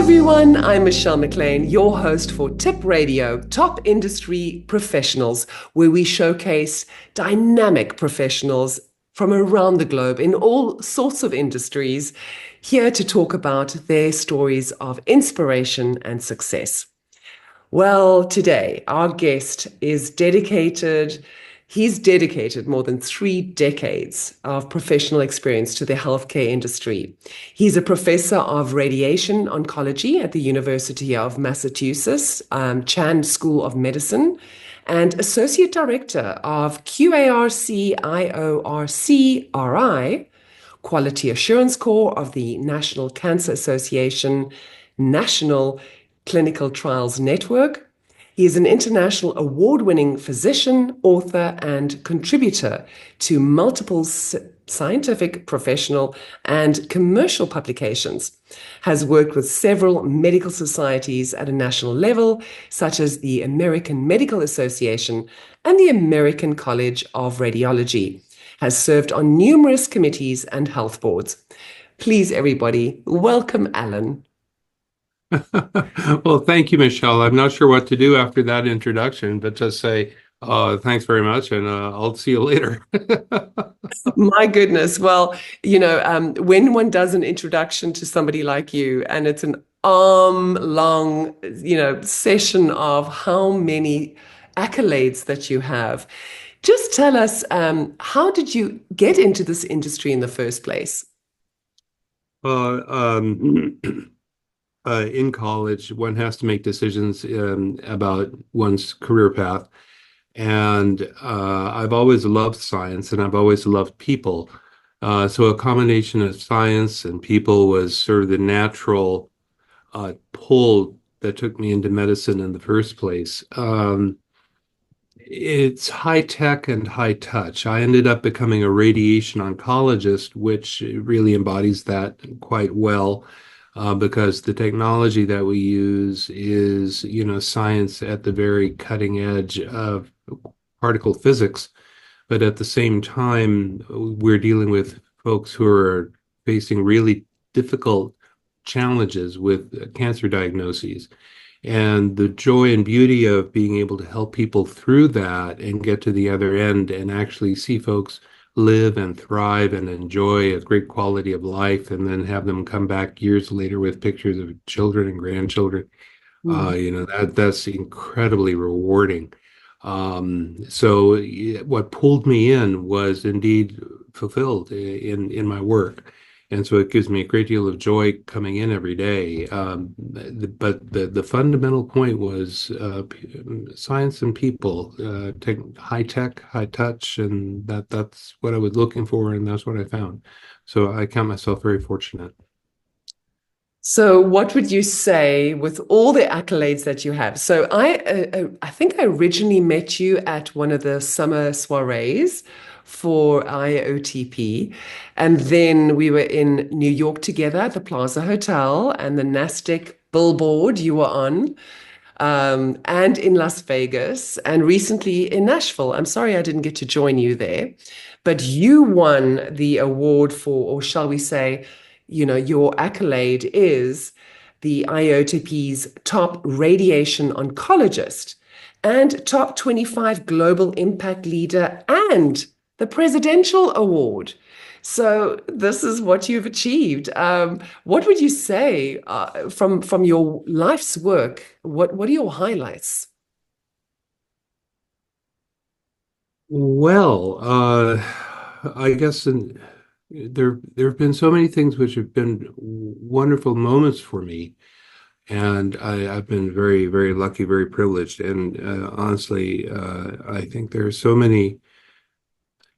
everyone, I'm Michelle McLean, your host for Tip Radio, Top Industry Professionals, where we showcase dynamic professionals from around the globe in all sorts of industries, here to talk about their stories of inspiration and success. Well, today our guest is dedicated. He's dedicated more than 3 decades of professional experience to the healthcare industry. He's a professor of radiation oncology at the University of Massachusetts, Chan School of Medicine, and associate director of QARC IORC Quality Assurance Corps of the National Cancer Association National Clinical Trials Network. He is an international award-winning physician, author, and contributor to multiple scientific, professional, and commercial publications. Has worked with several medical societies at a national level, such as the American Medical Association and the American College of Radiology. Has served on numerous committees and health boards. Please, everybody, welcome Alan. Well, thank you, Michelle. I'm not sure what to do after that introduction, but just say thanks very much, and I'll see you later. My goodness. Well, when one does an introduction to somebody like you, and it's an long, session of how many accolades that you have, just tell us, how did you get into this industry in the first place? Uh, um, in college, one has to make decisions about one's career path. And I've always loved science and I've always loved people. So a combination of science and people was sort of the natural pull that took me into medicine in the first place. It's high tech and high touch. I ended up becoming a radiation oncologist, which really embodies that quite well, because the technology that we use is, science at the very cutting edge of particle physics. But at the same time, we're dealing with folks who are facing really difficult challenges with cancer diagnoses. And the joy and beauty of being able to help people through that and get to the other end and actually see folks live and thrive and enjoy a great quality of life, and then have them come back years later with pictures of children and grandchildren. That's incredibly rewarding. So what pulled me in was indeed fulfilled in my work. And so it gives me a great deal of joy coming in every day. But the fundamental point was science and people, high tech, high touch, and that's what I was looking for, and that's what I found. So I count myself very fortunate. So, what would you say with all the accolades that you have? So, I think I originally met you at one of the summer soirees for IAOTP, and then we were in New York together at the Plaza Hotel and the NASDAQ billboard you were on, and in Las Vegas, and recently in Nashville. I'm sorry I didn't get to join you there, but you won the award for, or shall we say, your accolade is the IAOTP's top radiation oncologist and top 25 global impact leader and the presidential award. So this is what you've achieved. What would you say from your life's work? What are your highlights? Well, I guess there have been so many things which have been wonderful moments for me, and I've been very, very lucky, very privileged. And honestly, I think there are so many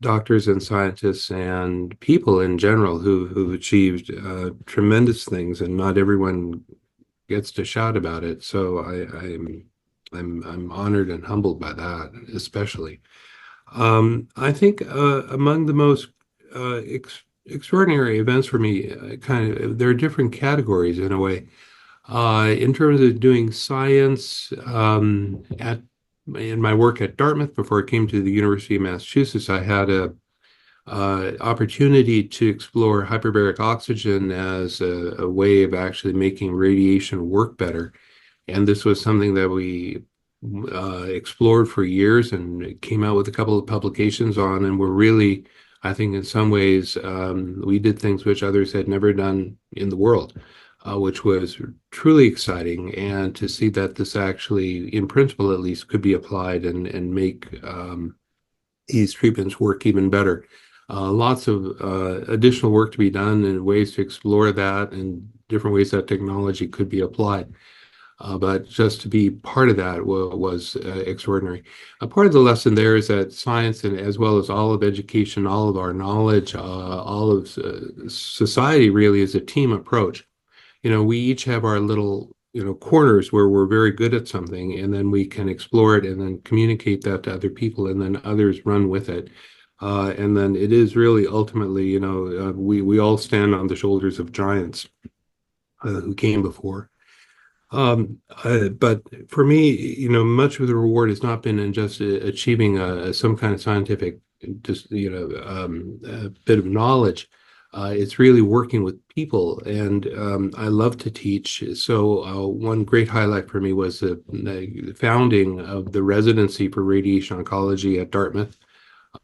doctors and scientists and people in general who've achieved tremendous things, and not everyone gets to shout about it. So I'm honored and humbled by that, especially. I think among the most extraordinary events for me, there are different categories in a way. In terms of doing science, in my work at Dartmouth before I came to the University of Massachusetts, I had opportunity to explore hyperbaric oxygen as a way of actually making radiation work better. And this was something that we explored for years and came out with a couple of publications on, and were really, I think, in some ways, we did things which others had never done in the world, which was truly exciting. And to see that this actually, in principle at least, could be applied and make these treatments work even better. Lots of additional work to be done and ways to explore that and different ways that technology could be applied. But just to be part of that was extraordinary. A part of the lesson there is that science, and as well as all of education, all of our knowledge, all of society really is a team approach. We each have our little, corners where we're very good at something, and then we can explore it and then communicate that to other people, and then others run with it. And then it is really ultimately, we all stand on the shoulders of giants who came before. But for me, much of the reward has not been in just achieving some kind of scientific, just bit of knowledge. It's really working with people, and I love to teach. So one great highlight for me was the founding of the residency for radiation oncology at Dartmouth.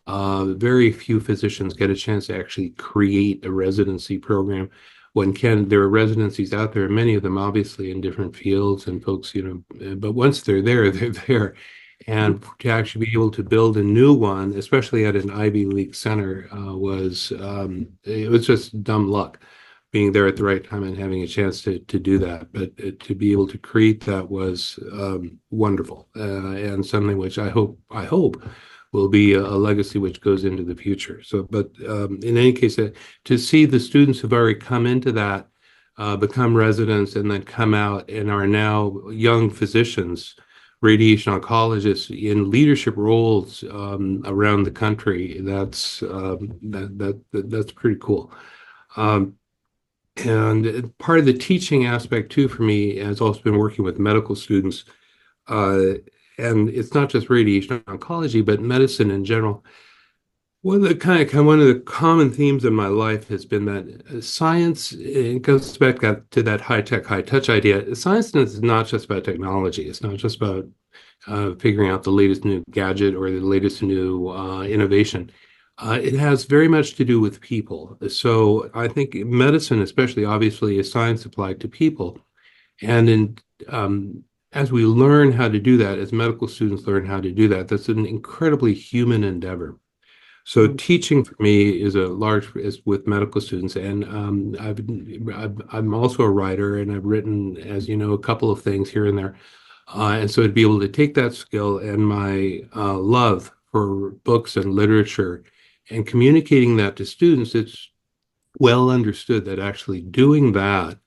Very few physicians get a chance to actually create a residency program. There are residencies out there, many of them obviously in different fields and folks, but once they're there, they're there. And to actually be able to build a new one, especially at an Ivy League center, it was just dumb luck being there at the right time and having a chance to do that. But to be able to create that was wonderful, and something which I hope will be a legacy which goes into the future. So, but in any case, to see the students who've already come into that, become residents, and then come out and are now young physicians, radiation oncologists in leadership roles around the country, that's pretty cool. Um, and part of the teaching aspect too for me has also been working with medical students. Uh, and it's not just radiation oncology, but medicine in general. One of the common themes in my life has been that science, it goes back to that high tech, high touch idea. Science is not just about technology. It's not just about figuring out the latest new gadget or the latest new innovation. It has very much to do with people. So I think medicine, especially, obviously, is science applied to people. And as we learn how to do that, as medical students learn how to do that, that's an incredibly human endeavor. So teaching for me is with medical students, and I'm also a writer, and I've written, as you know, a couple of things here and there. And so to be able to take that skill and my love for books and literature and communicating that to students, it's well understood that actually doing that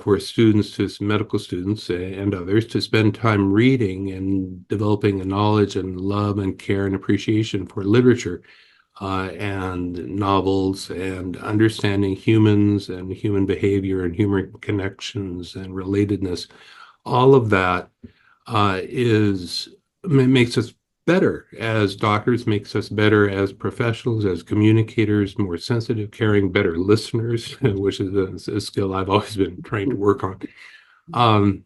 for students, to medical students and others, to spend time reading and developing a knowledge and love and care and appreciation for literature and novels and understanding humans and human behavior and human connections and relatedness, all of that makes us better as doctors, makes us better as professionals, as communicators, more sensitive, caring, better listeners, which is a skill I've always been trying to work on. Um,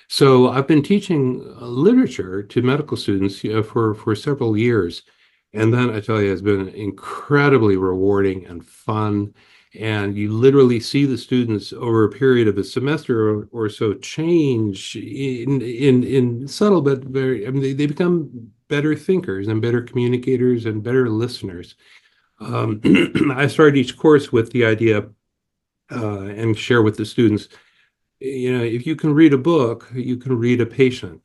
so I've been teaching literature to medical students, for several years, and then I tell you, it's been incredibly rewarding and fun. And you literally see the students over a period of a semester or so change in subtle but very. I mean, they become better thinkers and better communicators and better listeners. I start each course with the idea and share with the students, if you can read a book, you can read a patient.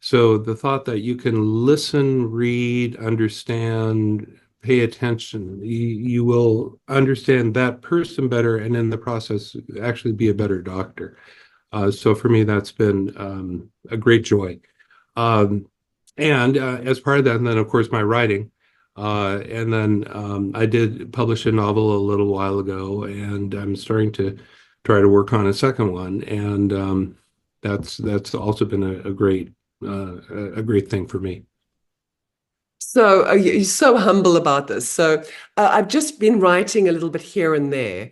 So the thought that you can listen, read, understand, pay attention, you will understand that person better, and in the process, actually be a better doctor. So for me, that's been a great joy. Um, and as part of that, and then of course my writing. And then I did publish a novel a little while ago, and I'm starting to try to work on a second one. And that's also been a great thing for me. So you're so humble about this. So I've just been writing a little bit here and there.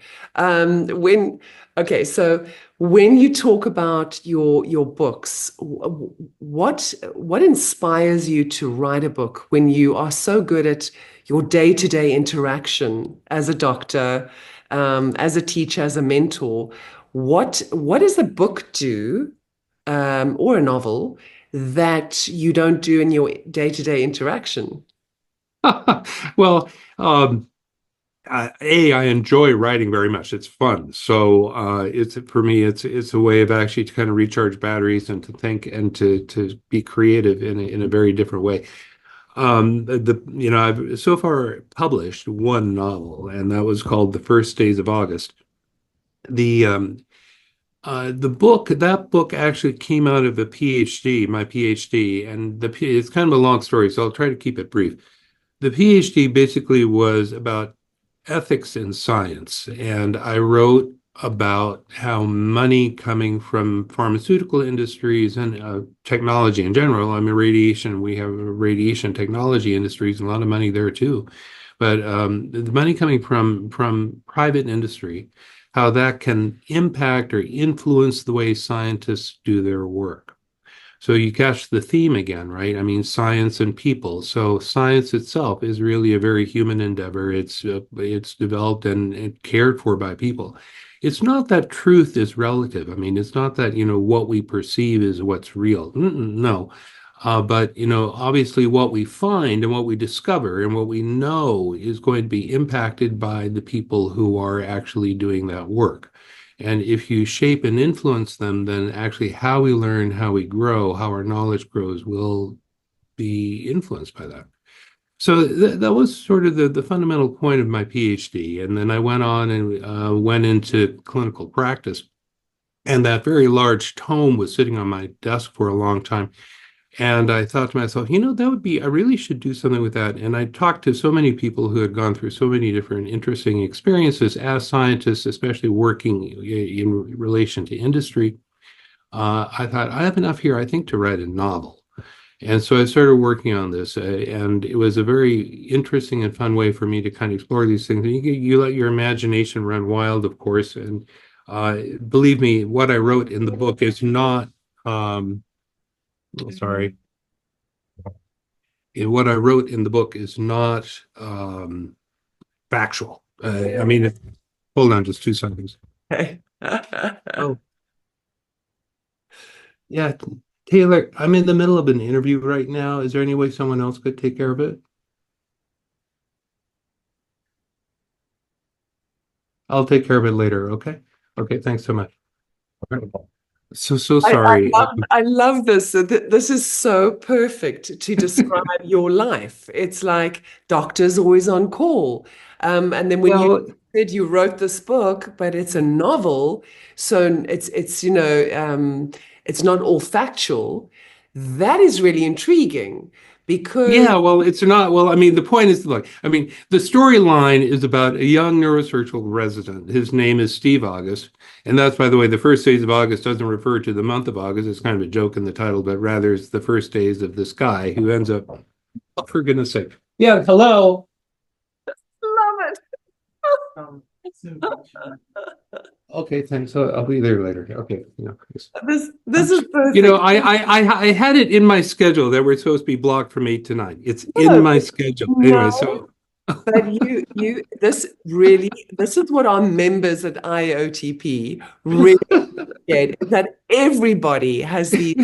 Okay, so when you talk about your books, what inspires you to write a book when you are so good at your day-to-day interaction as a doctor, as a teacher, as a mentor? What does a book do, or a novel, that you don't do in your day-to-day interaction? Well, I enjoy writing very much. It's fun. So it's for me, it's a way of actually to kind of recharge batteries and to think and to be creative in a very different way. I've so far published one novel, and that was called The First Days of August. The book, that book actually came out of a PhD, my PhD, and it's kind of a long story, so I'll try to keep it brief. The PhD basically was about ethics in science, and I wrote about how money coming from pharmaceutical industries and technology in general. I mean, radiation, we have radiation technology industries, and a lot of money there too. But the money coming from private industry, how that can impact or influence the way scientists do their work. So you catch the theme again, right? I mean, science and people. So science itself is really a very human endeavor. It's developed and cared for by people. It's not that truth is relative. I mean, it's not that, what we perceive is what's real. No. But, obviously what we find and what we discover and what we know is going to be impacted by the people who are actually doing that work. And if you shape and influence them, then actually how we learn, how we grow, how our knowledge grows will be influenced by that. So that was sort of the fundamental point of my PhD. And then I went on and went into clinical practice. And that very large tome was sitting on my desk for a long time. And I thought to myself, I really should do something with that. And I talked to so many people who had gone through so many different interesting experiences as scientists, especially working in relation to industry. I thought, I have enough here, I think, to write a novel. And so I started working on this, and it was a very interesting and fun way for me to kind of explore these things. And you let your imagination run wild, of course. And believe me, what I wrote in the book is not. Sorry. What I wrote in the book is not factual. I mean, hold on just 2 seconds. Okay. Oh, yeah, Taylor, I'm in the middle of an interview right now. Is there any way someone else could take care of it? I'll take care of it later. Okay. Okay. Thanks so much. So I, I sorry. love I love this. This is so perfect to describe your life. It's like doctors always on call. And then when you Well, said you wrote this book, but it's a novel, so it's not all factual. That is really intriguing because yeah, well, it's not. Well, I mean, the point is, like, I mean, the storyline is about a young neurosurgical resident. His name is Steve August. And that's, by the way, the first days of August doesn't refer to the month of August. It's kind of a joke in the title, but rather it's the first days of this guy who ends up, oh, for goodness sake. Yeah, hello. love it. Um, Okay, thanks. I'll be there later. Okay, This is perfect. I had it in my schedule that we're supposed to be blocked from 8 to 9. It's in No, my schedule. Anyway, no. so But this is what our members at IAOTP really get, is that everybody has the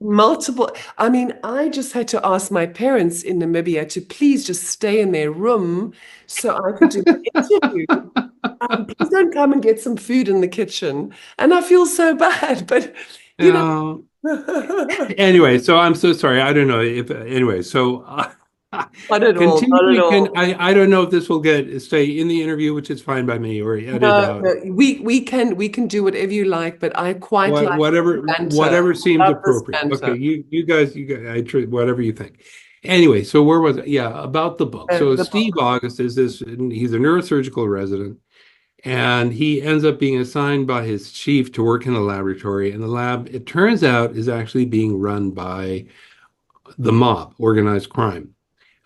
multiple. I mean, I just had to ask my parents in Namibia to please just stay in their room so I could do the interview. Please don't come and get some food in the kitchen. And I feel so bad, but you uh, know, anyway, so I'm so sorry. I don't know if anyway. So not at all, not at continuing, all. I don't know if this will get stay in the interview, which is fine by me, or edit No, out. no, we can do whatever you like, but I quite like banter. Whatever seems Love this appropriate. Okay, banter. whatever you think. Anyway, so where was it? Yeah, about the book. So The Steve book. August is this, and he's a neurosurgical resident, and he ends up being assigned by his chief to work in a laboratory, and the lab, it turns out, is actually being run by the mob, organized crime.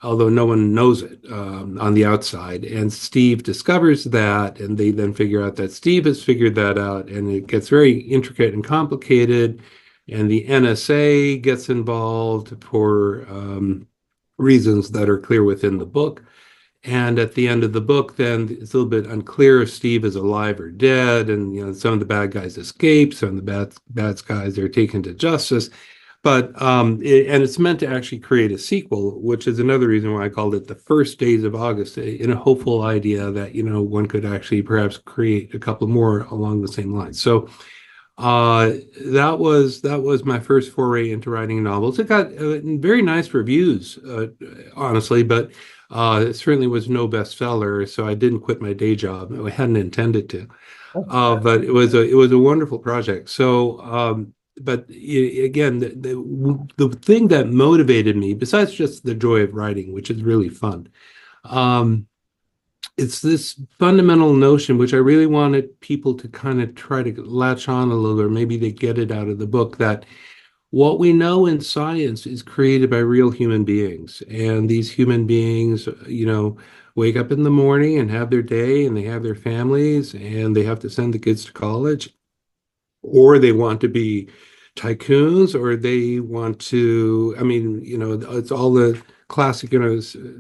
although no one knows it on the outside. And Steve discovers that, and they then figure out that Steve has figured that out, and it gets very intricate and complicated. And the NSA gets involved for reasons that are clear within the book. And at the end of the book, then it's a little bit unclear if Steve is alive or dead. And some of the bad guys escape, some of the bad guys are taken to justice. But and it's meant to actually create a sequel, which is another reason why I called it the first days of August, in a hopeful idea that one could actually perhaps create a couple more along the same lines. So uh, that was my first foray into writing novels. It got very nice reviews, honestly, but it certainly was no bestseller. So I didn't quit my day job. I hadn't intended to. But it was a wonderful project. So, but again, the thing that motivated me, besides just the joy of writing, which is really fun, um, it's this fundamental notion which I really wanted people to kind of try to latch on a little, or maybe they get it out of the book, that what we know in science is created by real human beings. And these human beings, wake up in the morning and have their day, and they have their families, and they have to send the kids to college, or they want to be tycoons, or they want to, I mean, it's all the classic,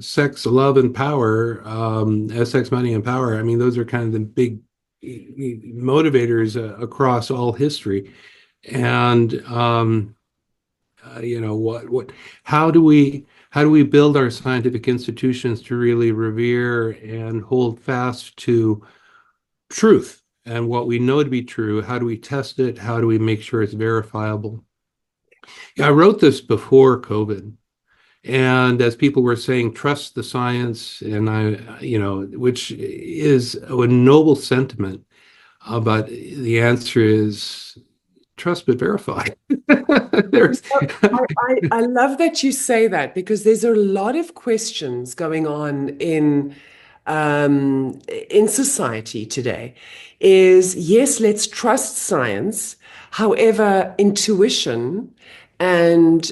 sex, love, and power, sex, money, and power. I mean, those are kind of the big motivators across all history. And what how do we build our scientific institutions to really revere and hold fast to truth and what we know to be true? How do we test it? How do we make sure it's verifiable? Yeah, I wrote this before COVID, and as people were saying, trust the science, and which is a noble sentiment, but the answer is trust but verify. There's I love that you say that because there's a lot of questions going on in society today. Is yes, let's trust science. However, intuition and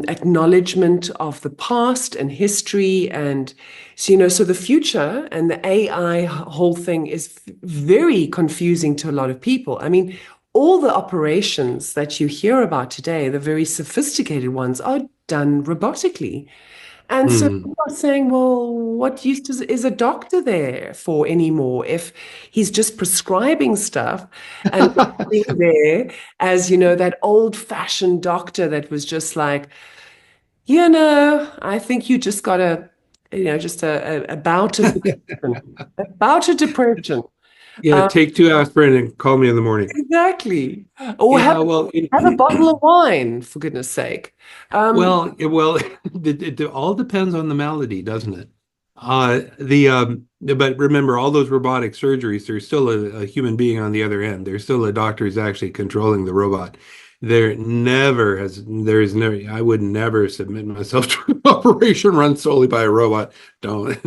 acknowledgement of the past and history and so the future and the AI whole thing is very confusing to a lot of people. I mean, all the operations that you hear about today, the very sophisticated ones, are done robotically. And so Hmm. people are saying, well, what use is a doctor there for anymore if he's just prescribing stuff and being there as, that old-fashioned doctor that was just like, I think you just got just a bout of depression, a bout of depression. Yeah, Um, take two aspirin and call me in the morning. exactly. Or Yeah, well, have a bottle of wine, for goodness sake. Um, well, it all depends on the malady, doesn't it? But remember, all those robotic surgeries, there's still a human being on the other end. There's still a doctor who's actually controlling the robot. There is never, I would never submit myself to an operation run solely by a robot. Don't,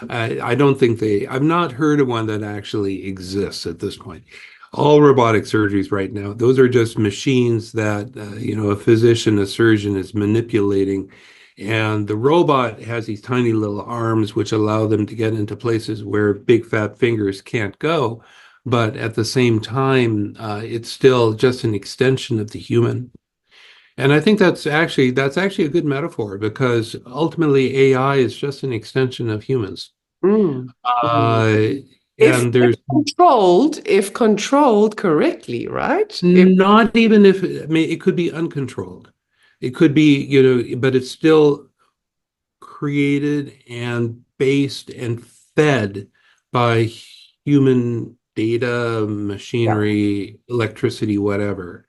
I don't think I've not heard of one that actually exists at this point. All robotic surgeries right now, those are just machines that, a physician, a surgeon is manipulating. And the robot has these tiny little arms which allow them to get into places where big fat fingers can't go. But at the same time, it's still just an extension of the human. And I think that's actually a good metaphor because ultimately AI is just an extension of humans. mm, mm. Uh, If and if there's controlled correctly, right? If not even if, I mean, it could be uncontrolled. It could be, but it's still created and based and fed by human data, yeah. machinery, electricity, whatever.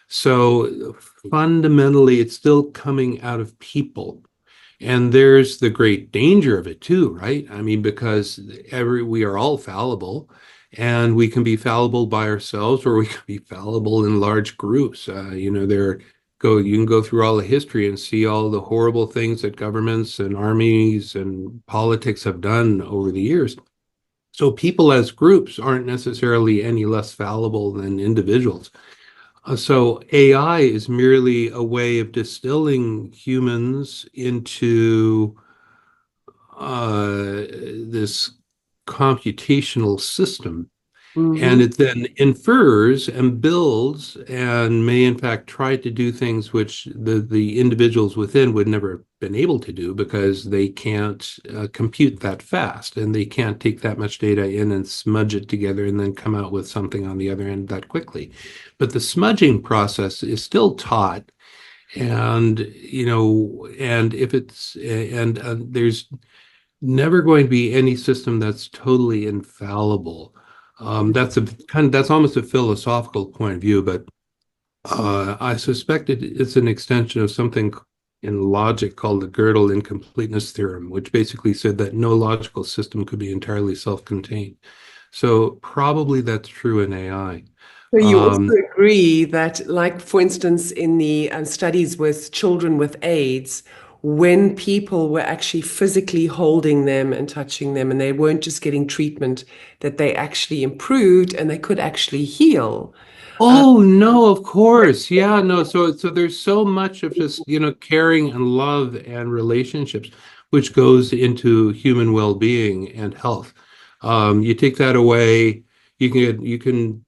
So fundamentally, it's still coming out of people. And there's the great danger of it too, right? I mean, because we are all fallible, and we can be fallible by ourselves, or we can be fallible in large groups. You can go through all the history and see all the horrible things that governments and armies and politics have done over the years. So people as groups aren't necessarily any less fallible than individuals. So AI is merely a way of distilling humans into this computational system, and Hmm. it then infers and builds and may in fact try to do things which the individuals within would never have been able to do because they can't compute that fast and they can't take that much data in and smudge it together and then come out with something on the other end that quickly. But the smudging process is still taught, and and if it's and there's never going to be any system that's totally infallible. That's almost a philosophical point of view, but I suspect it's an extension of something in logic called the Gödel incompleteness theorem, which basically said that no logical system could be entirely self-contained. So probably that's true in AI. So you also Um, agree that, like, for instance, in the studies with children with AIDS, when people were actually physically holding them and touching them, and they weren't just getting treatment, that they actually improved and they could actually heal. Uh, Oh no, of course. Yeah, no. So there's so much of just, caring and love and relationships which goes into human well-being and health. You take that away, you can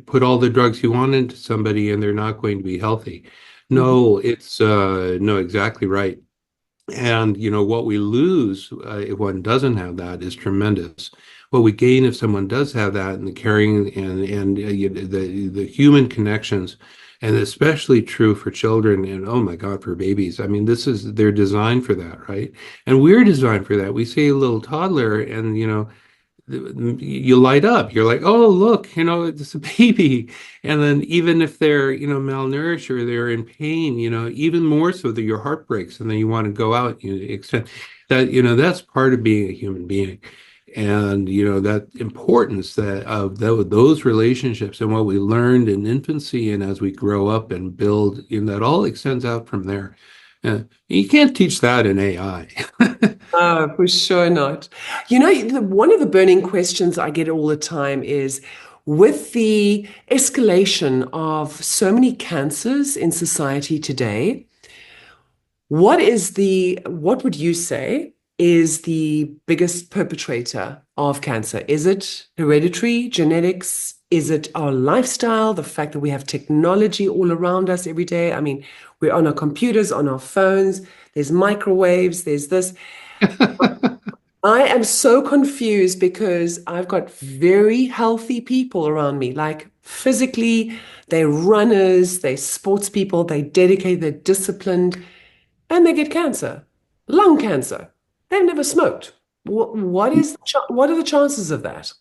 put all the drugs you want into somebody and they're not going to be healthy. mhm, No, it's no, exactly right. And what we lose if one doesn't have that is tremendous. What we gain if someone does have that, and the caring and the human connections, and especially true for children, and oh my God, for babies. I mean, they're designed for that, right? And we're designed for that. We see a little toddler, and you light up. You're like, oh, look, it's a baby. And then even if they're, malnourished or they're in pain, even more so that your heart breaks and then you want to go out, extend that, that's part of being a human being. And, that importance those relationships and what we learned in infancy and as we grow up and build, that all extends out from there. You can't teach that in AI. for sure not. One of the burning questions I get all the time is, with the escalation of so many cancers in society today, what would you say is the biggest perpetrator of cancer? Is it hereditary, genetics? Is it our lifestyle, the fact that we have technology all around us every day? I mean, we're on our computers, on our phones, there's microwaves, there's this. I am so confused because I've got very healthy people around me, like physically, they're runners, they're sports people, they're dedicated, they're disciplined, and they get cancer, lung cancer. They've never smoked. What are the chances of that?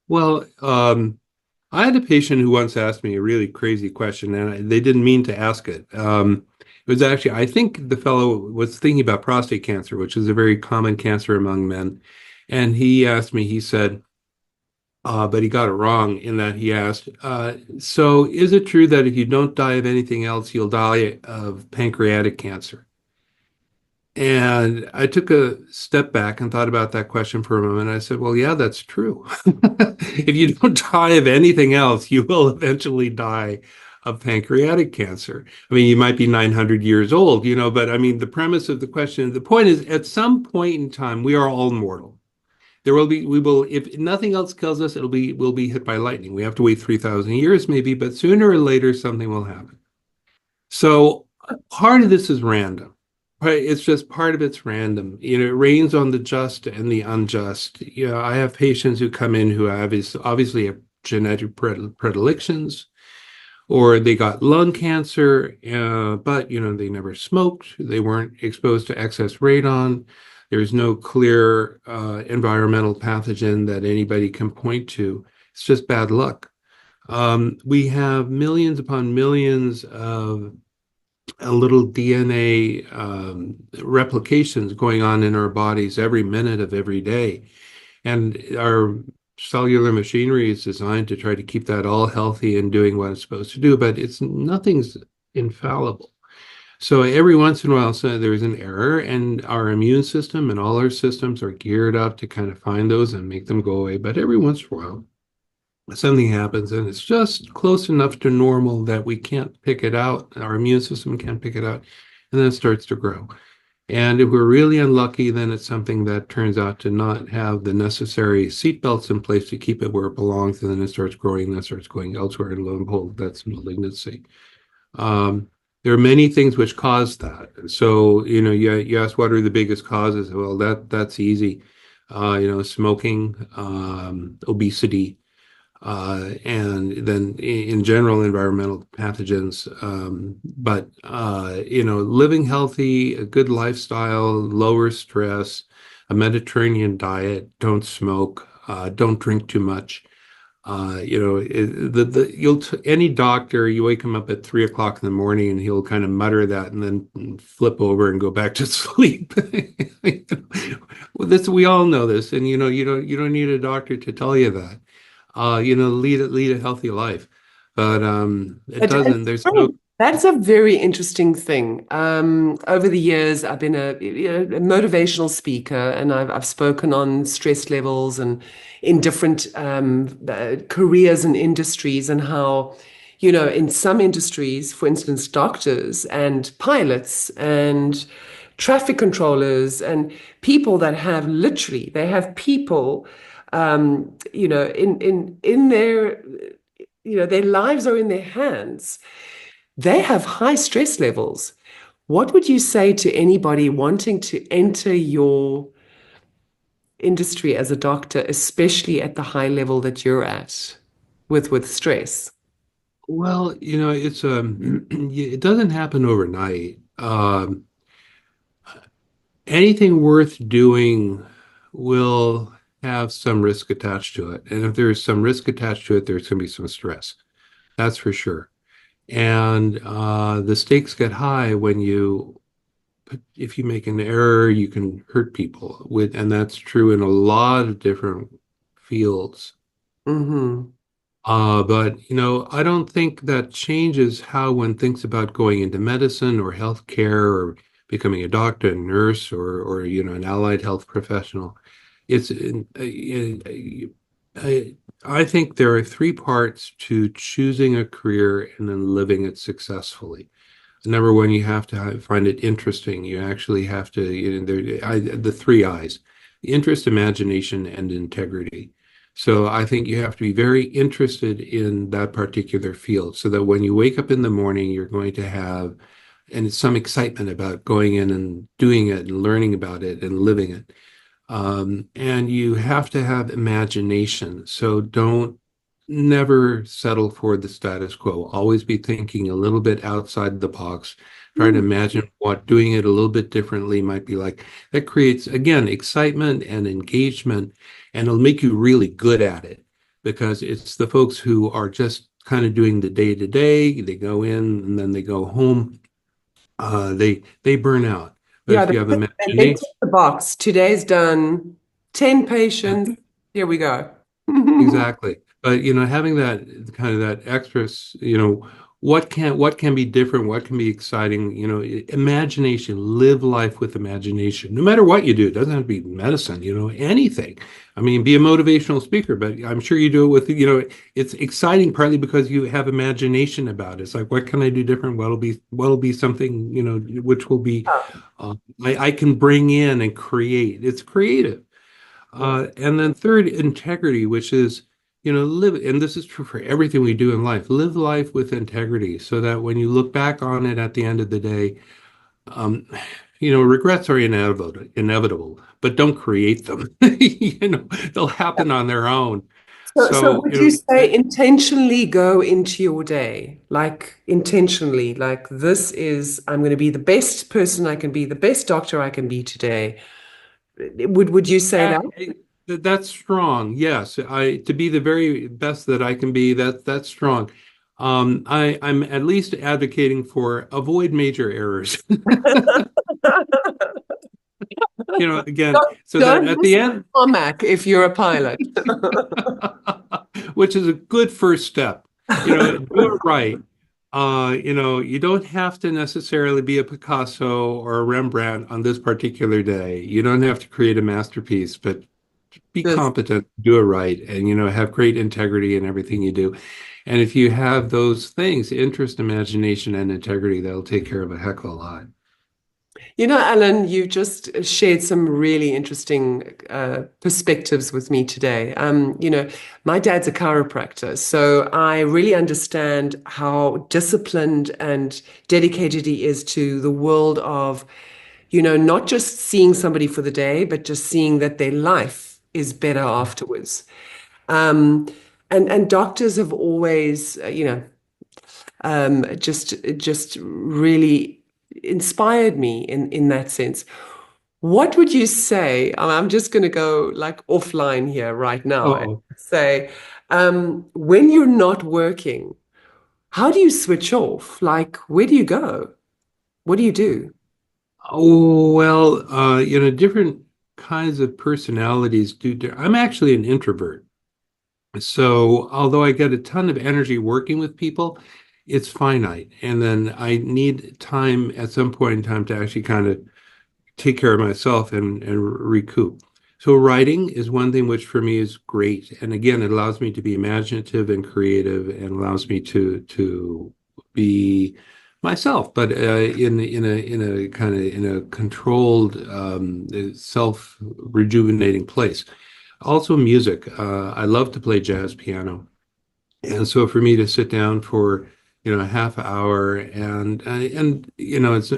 Well, I had a patient who once asked me a really crazy question, and they didn't mean to ask it. It was actually, I think the fellow was thinking about prostate cancer, which is a very common cancer among men. And he asked me, he said, but he got it wrong in that he asked, so is it true that if you don't die of anything else, you'll die of pancreatic cancer? And I took a step back and thought about that question for a moment. I said, well, yeah, that's true. If you don't die of anything else, you will eventually die of pancreatic cancer. I mean, you might be 900 years old, but I mean, the premise of the question, the point is, at some point in time, we are all mortal. We will, if nothing else kills us, we'll be hit by lightning. We have to wait 3,000 years maybe, but sooner or later, something will happen. So part of this is random. Right? It's just part of it's random. It rains on the just and the unjust. I have patients who come in who obviously have genetic predilections, or they got lung cancer, but they never smoked. They weren't exposed to excess radon. There's no clear environmental pathogen that anybody can point to. It's just bad luck. We have millions upon millions of little DNA replications going on in our bodies every minute of every day. And our cellular machinery is designed to try to keep that all healthy and doing what it's supposed to do, but nothing's infallible. So every once in a while, there's an error, and our immune system and all our systems are geared up to kind of find those and make them go away. But every once in a while, something happens and it's just close enough to normal that we can't pick it out. Our immune system can't pick it out. And then it starts to grow. And if we're really unlucky, then it's something that turns out to not have the necessary seatbelts in place to keep it where it belongs, and then it starts growing, then starts going elsewhere, and lo and behold, that's malignancy. Um, there are many things which cause that. So, you ask what are the biggest causes? Well, that's easy. Smoking, obesity, and then in general environmental pathogens. But living healthy, a good lifestyle, lower stress, a Mediterranean diet, don't smoke, don't drink too much. Any doctor, you wake him up at 3 o'clock in the morning and he'll kind of mutter that and then flip over and go back to sleep. Well, we all know this, and you don't need a doctor to tell you that. Lead a healthy life. But it It's doesn't. There's no. funny. That's a very interesting thing. Over the years, I've been a motivational speaker, and I've spoken on stress levels and in different careers and industries, and how, in some industries, for instance, doctors and pilots and traffic controllers and people that have literally, they have people, in their their lives are in their hands. They have high stress levels. What would you say to anybody wanting to enter your industry as a doctor, especially at the high level that you're at with stress? Well, it's it doesn't happen overnight. Anything worth doing will have some risk attached to it, and if there's some risk attached to it, there's going to be some stress. That's for sure. And the stakes get high when if you make an error, you can hurt people and that's true in a lot of different fields. Mm-hmm. But I don't think that changes how one thinks about going into medicine or healthcare or becoming a doctor, a nurse, or an allied health professional. It's I think there are three parts to choosing a career and then living it successfully. Number one, you have to find it interesting. You actually have to, the three I's: interest, imagination, and integrity. So I think you have to be very interested in that particular field so that when you wake up in the morning, you're going to have and some excitement about going in and doing it and learning about it and living it. And you have to have imagination. So don't never settle for the status quo. Always be thinking a little bit outside the box. Try to imagine what doing it a little bit differently might be like. That creates, again, excitement and engagement, and it'll make you really good at it because it's the folks who are just kind of doing the day to day. They go in and then they go home. They burn out. But Yeah, if you have they imagination, tick the box. Today's done. 10 patients. Here we go. exactly. But having that kind of that extra, what can be different, what can be exciting, imagination, live life with imagination. No matter what you do, it doesn't have to be medicine, anything. I mean, be a motivational speaker, but I'm sure you do it with, it's exciting partly because you have imagination about it. It's like, what can I do different? What'll be something, which will be I can bring in and create. It's creative. Yeah. And then third, integrity, which is, live, and this is true for everything we do in life, live life with integrity so that when you look back on it at the end of the day, um, regrets are inevitable, but don't create them. They'll happen on their own. So So, would you say intentionally go into your day, like intentionally, like this is, I'm going to be the best person I can be, the best doctor I can be today. Would you say yeah, that? that's strong. Yes, to be the very best that I can be. That's strong. I'm at least advocating for avoid major errors. Again, so that Don't at miss the the end, tarmac if you're a pilot. which is a good first step, do it right. You don't have to necessarily be a Picasso or a Rembrandt on this particular day. You don't have to create a masterpiece, but be Just competent, do it right, and have great integrity in everything you do. And if you have those things, interest, imagination, and integrity, that'll take care of a heck of a lot. Alan, you've just shared some really interesting perspectives with me today. My dad's a chiropractor, so I really understand how disciplined and dedicated he is to the world of, not just seeing somebody for the day, but just seeing that their life is better afterwards. Um, and doctors have always, just really inspired me in that sense. What would you say? I'm just going to go like offline here right now and Oh, say, when you're not working, how do you switch off? Like, where do you go? What do you do? oh well, different kinds of personalities do. I'm actually an introvert. So, although I get a ton of energy working with people, it's finite. And then I need time at some point in time to actually kind of take care of myself and recoup. So, writing is one thing which for me is great. And again, it allows me to be imaginative and creative and allows me to be myself, but in a kind of in a controlled, self rejuvenating place. Also, music. I love to play jazz piano, and so for me to sit down for a half hour and it's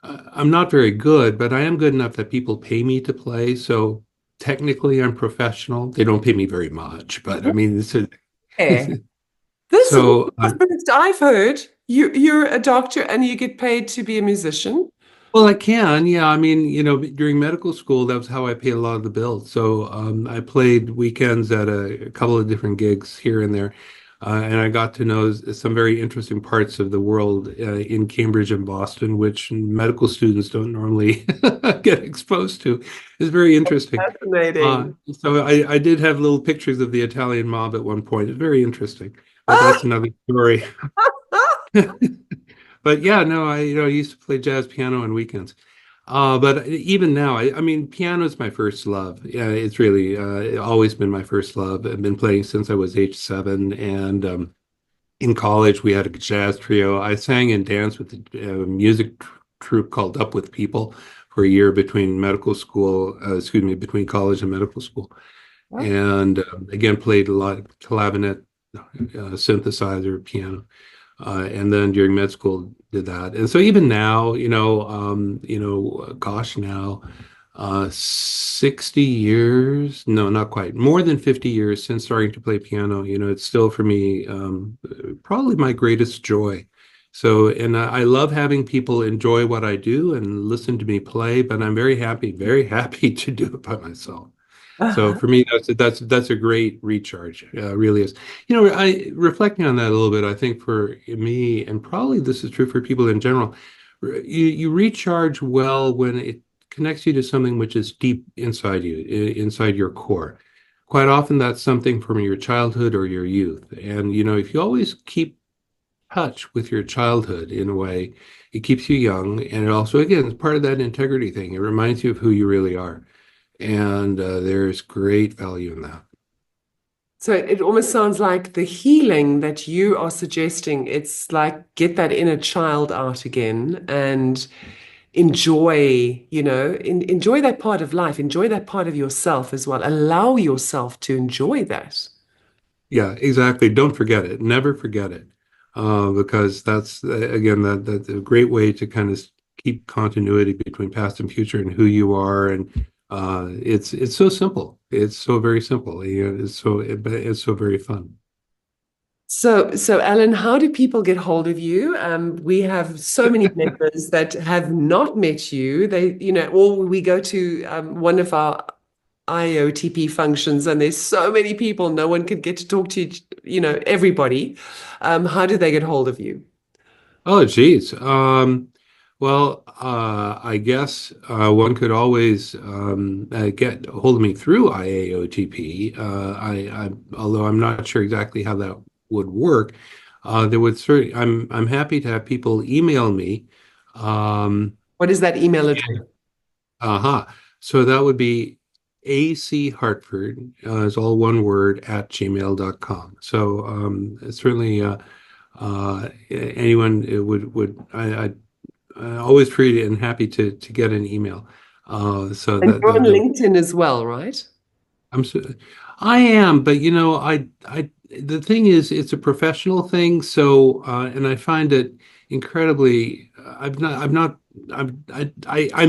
I'm not very good, but I am good enough that people pay me to play. So technically, I'm professional. They don't pay me very much, but I mean, Yeah. This is so the first I've heard. You're a doctor and you get paid to be a musician. well, I can, yeah. I mean, during medical school, that was how I paid a lot of the bills. So I played weekends at a couple of different gigs here and there, and I got to know some very interesting parts of the world in Cambridge and Boston, which medical students don't normally get exposed to. It's very interesting. Fascinating. So I did have little pictures of the Italian mob at one point. It's very interesting, but that's another story. But yeah, no, I used to play jazz piano on weekends. But even now, I mean, piano is my first love. Yeah, it's really always been my first love. I've been playing since I was age 7, and in college we had a jazz trio. I sang and danced with the music troupe called Up with People for a year between medical school, excuse me, between college and medical school, and again played a lot of clavinet, synthesizer, piano. And then during med school did that. And so even now, gosh, now 60 years, no, not quite, more than 50 years since starting to play piano, it's still for me probably my greatest joy. So, and I love having people enjoy what I do and listen to me play, but I'm very happy to do it by myself. So for me, that's a great recharge. Really is. I reflecting on that a little bit. I think for me, and probably this is true for people in general, you recharge well when it connects you to something which is deep inside you, inside your core. Quite often, that's something from your childhood or your youth. And if you always keep touch with your childhood in a way, it keeps you young, and it also, again, is part of that integrity thing. It reminds you of who you really are. And there's great value in that. So it almost sounds like the healing that you are suggesting, it's like get that inner child out again and enjoy, enjoy that part of life, enjoy that part of yourself as well. Allow yourself to enjoy that. Yeah, exactly. Don't forget it. Never forget it. Because that's again that's a great way to kind of keep continuity between past and future and who you are. And it's so simple. It's so very simple. But it's so very fun. So Alan, how do people get hold of you? We have so many members that have not met you. Or we go to one of our IAOTP functions, and there's so many people, no one can get to talk to everybody. How do they get hold of you? Oh, geez. Well, I guess one could always get a hold of me through IAOTP. Although I'm not sure exactly how that would work. There would certainly. I'm happy to have people email me. Um, What is that email address? uh-huh. So that would be AC Hartford, is all one word, at gmail.com. So certainly anyone would always free and happy to get an email. So And you're on that LinkedIn as well, right? I'm so, I am, but the thing is, it's a professional thing. So, and I find it incredibly, I'm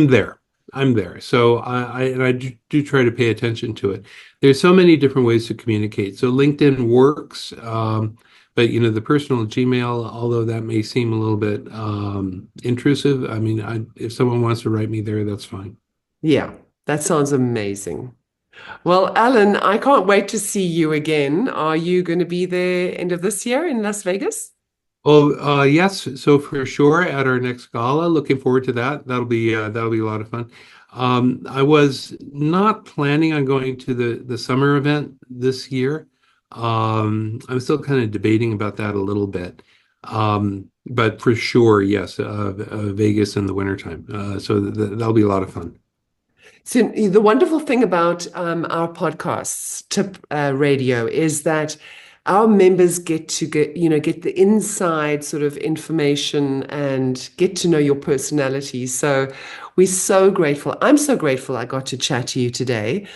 there. I'm there. So I do try to pay attention to it. There's so many different ways to communicate. So LinkedIn works, but the personal Gmail, although that may seem a little bit intrusive, I mean, if someone wants to write me there, that's fine. Yeah, that sounds amazing. Well, Alan, I can't wait to see you again. Are you going to be there end of this year in Las Vegas? Oh, yes. So for sure, at our next gala, looking forward to that. That'll be a lot of fun. I was not planning on going to the summer event this year. I'm still kind of debating about that a little bit. But for sure, yes, Vegas in the wintertime. So that'll be a lot of fun. So the wonderful thing about our podcasts, Tip Radio, is that our members get the inside sort of information and get to know your personality. So we're so grateful. I'm so grateful I got to chat to you today.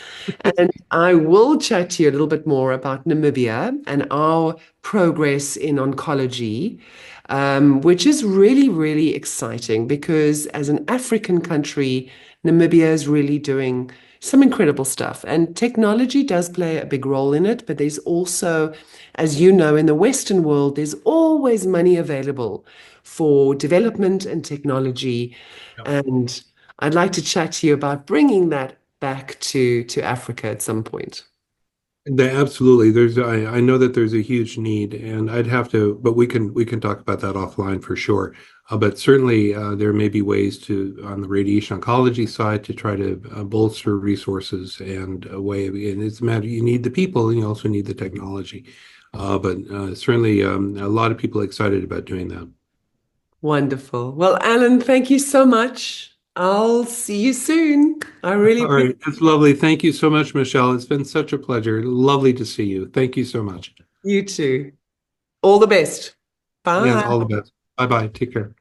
And I will chat to you a little bit more about Namibia and our progress in oncology, which is really, really exciting because as an African country, Namibia is really doing some incredible stuff. And technology does play a big role in it, but there's also, as you know, in the Western world, there's always money available for development and technology. And I'd like to chat to you about bringing that back to Africa at some point. Absolutely. I know that there's a huge need, and I'd have to, but we can talk about that offline for sure. But certainly, there may be ways to, on the radiation oncology side, to try to bolster resources and a way. And it's a matter you need the people, and you also need the technology. But certainly, a lot of people excited about doing that. Wonderful. Well, Alan, thank you so much. I'll see you soon. I really All appreciate right, that's lovely. Thank you so much, Michelle. It's been such a pleasure. Lovely to see you. Thank you so much. you too. All the best. Yes, Bye. all the best. Bye bye. Take care.